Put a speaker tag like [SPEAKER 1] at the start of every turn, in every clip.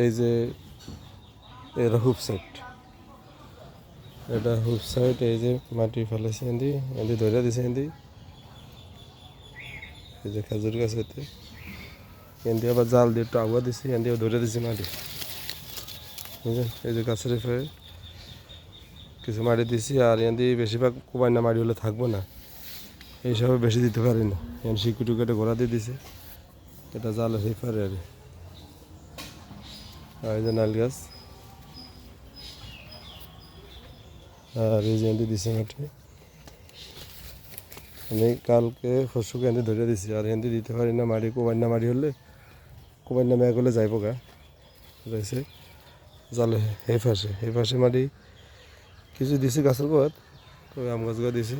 [SPEAKER 1] এই যে এর হুপ সাইড, এটা হুপ সাইড। এই যে মাটি ফেলেছে এন্দি এন্দি ধরে দিছে এন্দি, এই যে খেজুর গাছ হইতে এন্দি আবার জাল দিয়ে একটু আগুয়া দিছি, এন্দিও ধরে দিছি মাটি, বুঝলেন। এই যে গাছের ফেরে কিছু মাটি দিছি, আর এন্দি বেশিরভাগ কোবাইনা মাটি হলে থাকবো না, এইসবে বেশি দিতে পারি না। এন শিকুটু কেটে গোড়া দিয়ে দিছে, এটা জালের সেই পারে আর এই যে নাল গাছ, আর এই যে এন্দি দিছে মাটি। আমি কালকে ফসুকে এনে ধরে দিছি, আর এনে দিতে পারি না মাটি, কোবাইনা মাটি হলে কোবাইনা ম্যাগ হলে যাইব গা রয়েছে জালে। এই পাশে মাটি কিছু দিছে গাছের গোয়াত, তবে আম গাছ গোয়া দিছে,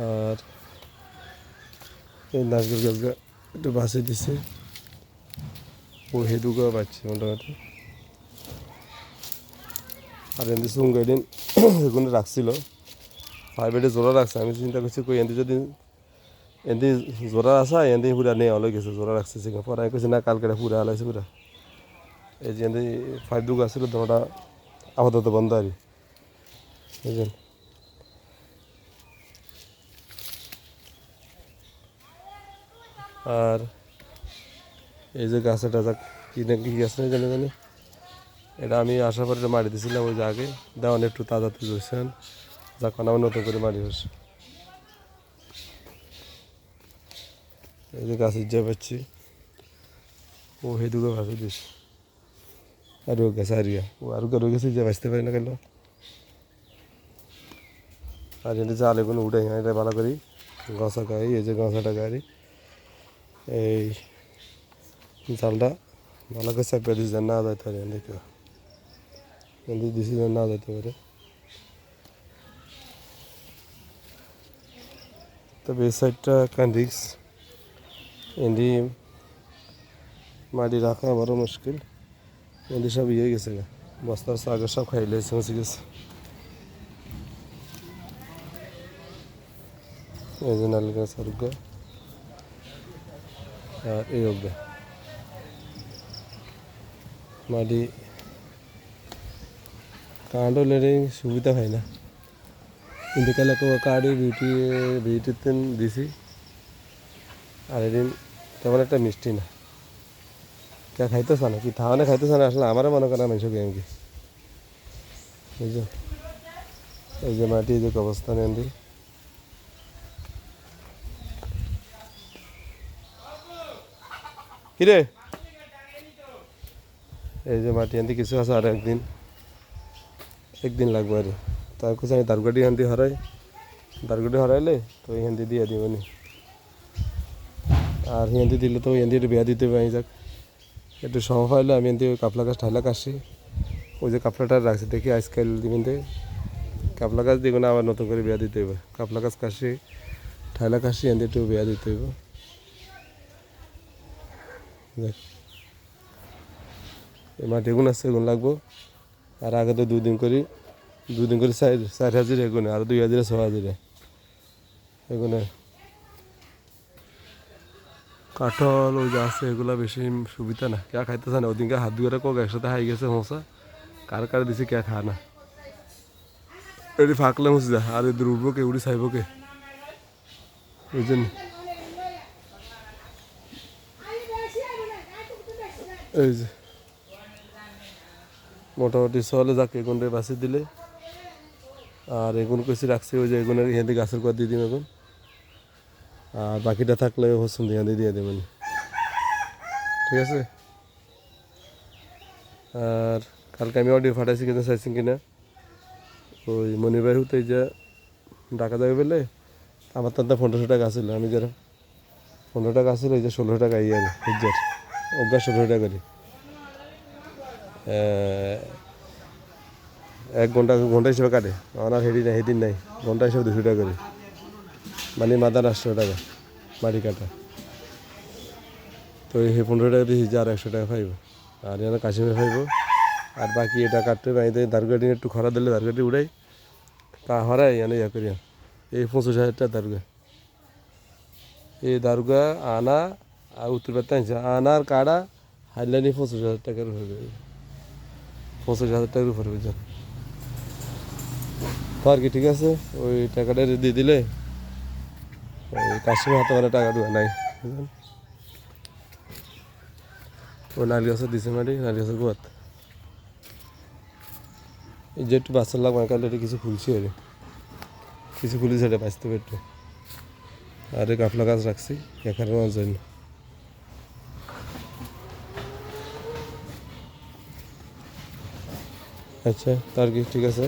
[SPEAKER 1] আর এই নারকেল গাছ গা একটু বাঁচিয়ে দিছে, ও হেদুগা পাচ্ছে মোটামুটি। আর এনে চুঙ্গা দিন এগুলো রাখছিল, প্রাইভেটে জোড়া রাখছে। আমি চিন্তা করছি কই এনে যদি এনে জোড়া আসা এনে পুরা নেই হলে গেছে, জোড়া রাখছে সেখানে পরে আমি কইছি না কালকে পুরা হালাইছে পুরা। এই যে এনে ফাইভ দুগ আসছিল দোড়াটা আপাতত বন্ধ আর বুঝলেন। আর এই যে গাছটা যাক কি না কি গাছ নেই জানি জানি, এটা আমি আসার পরে মারি দিয়েছিলাম ওই যে আগে, দেওয়ান একটু তাজা তুই হয়েছেন, যাক আমার নতুন করে মারি হচ্ছে। এই যে গাছের যা পাচ্ছি ও সেই দুটো ভাসে দিস, আর ও গেছে আর ও আর রয়ে গেছে যে বাঁচতে পারি না কেন। আর এটি জাল এগুলো উঠে এটা ভালো করি গছা গাড়ি, এই যে গছাটা গাড়ি এই জালটা ভালো করে চাপিয়ে দিচ্ছে না যাইতে পারে, দেখতে দিছি না যাইতে পারে। তবে এই সাইডটা কান রিক্স, এন্ডি মাটি রাখা বড় মুশকিল, এন্ডি সব ইয়ে গেছে বস্তার সাগর সব খাইলে সমস্যা গেছে। এই যে নাল গাছ আর এই অজ্ঞা মাটি কাঁড হলে সুবিধা হয় না, কিন্তু কালে কার্ডে বিউটিতে দিছি। আর এদিন তেমন একটা মিষ্টি না, কে খাইতেছে না কি থাওয়ানে খাইতেছে না, আসলে আমারও মনে করেন মানুষ গেম কি বুঝছো। এই যে মাটি এই যে অবস্থা নেন দি, কিরে এই যে মাটি আনতে কিছু আছে, আর একদিন লাগবে আর তার কিছু আমি দারগাটি হান্দি হরাই, দারগাটি হরাইলে তো এই হান্দি দিয়ে দিব নি, আর হিন্দি দিলে তো হিন্দি একটু বেয়া দিতে হবে। আমি যাক একটু সময় পাইলে আমি হিন্দি ওই কাপলা গাছ ঠাইলা কাশি, ওই যে কাপলাটা রাখছি দেখি আজকাল দিবেন কাপলা গাছ দিব না, আবার নতুন করে বেয়া দিতে হবে। কাপলা গাছ কাশি ঠাইলা কাশি হিন্দি একটু বেয়া দিতে হবে। দেখ এই মাটি এগুন আছে, এগুন লাগবো। আর আগে তো দুদিন করে 4 হাজির এগুনে, আর 2 হাজিরে 6 হাজিরে এগুনে। কাঠল ওই যে আছে এগুলা বেশি সুবিধা না, কে খাইতেছে না। ওদিনকে হাত দুয়ারে কক একসাথে হাই গেছে মশা, কার দিছে কে খা না, এটি ফাঁকলে মুছে যা, আর এদের উঠবো কে উড়ি চাইব কে বুঝছেন। এই যে মোটামুটি চলে যাক, এগুনরে বাঁচি দিলে। আর এগুন কইছি রাখছি ওই যে এগুনের হিন্দি গাছের কর দিয়ে দিম এখন, আর বাকিটা থাকলে হচ্ছেন দিয়ে দেবেন, ঠিক আছে। আর কালকে আমি অডিও ফাটাইছি কিন্তু চাইছেন কিনা, ওই মনির ভাই হতে যে ডাকা যাবে বলে আমার তার 1500 টাকা আসছিল, আমি যারা 15 টাকা আসছিল এই যে 16 টাকা ইয়ে হিজার অজ্ঞা 16 টাকা করি 1 ঘন্টা হিসেবে কাটে। আমার হেদিন নাই, ঘন্টা হিসেবে 200 টাকা করি, মানে মাদার 800 টাকা মাটি কাটা। তো এই 15 টাকা দিয়ে হিজার 100 টাকা পাইব, আর এখানে কাশিমে পাইব। আর বাকি এটা কাটতে বাইতে দারগাটি একটু খরা দিলে দারগাটি উড়াই তা হরাই এনে ইয়া করি। এই 25,000 টাকা দারগা, এই দারগা আনা আর উত্তর পাড়তে আনছে আনার কাড়া হাইলানি 25,000 টাকার হয়ে যাবে, 25,000 টাকার উপরে বুঝছেন। তো আর কি ঠিক আছে, ওই টাকাটা দিয়ে দিলে ওই কাশিমে হাতে মানে টাকা দেওয়া নাই বুঝলেন। ও নালি গাছের দিছে মাটি, নালি গাছের গোয়াত এই যে একটু বাচ্চার লাগবে কালে এটা কিছু খুলছি, আরে কিছু খুলি সেটা বাঁচতে হবে একটু। আর এই কাফলা গাছ রাখছি এখানে জন্য। আচ্ছা তার কি ঠিক আছে।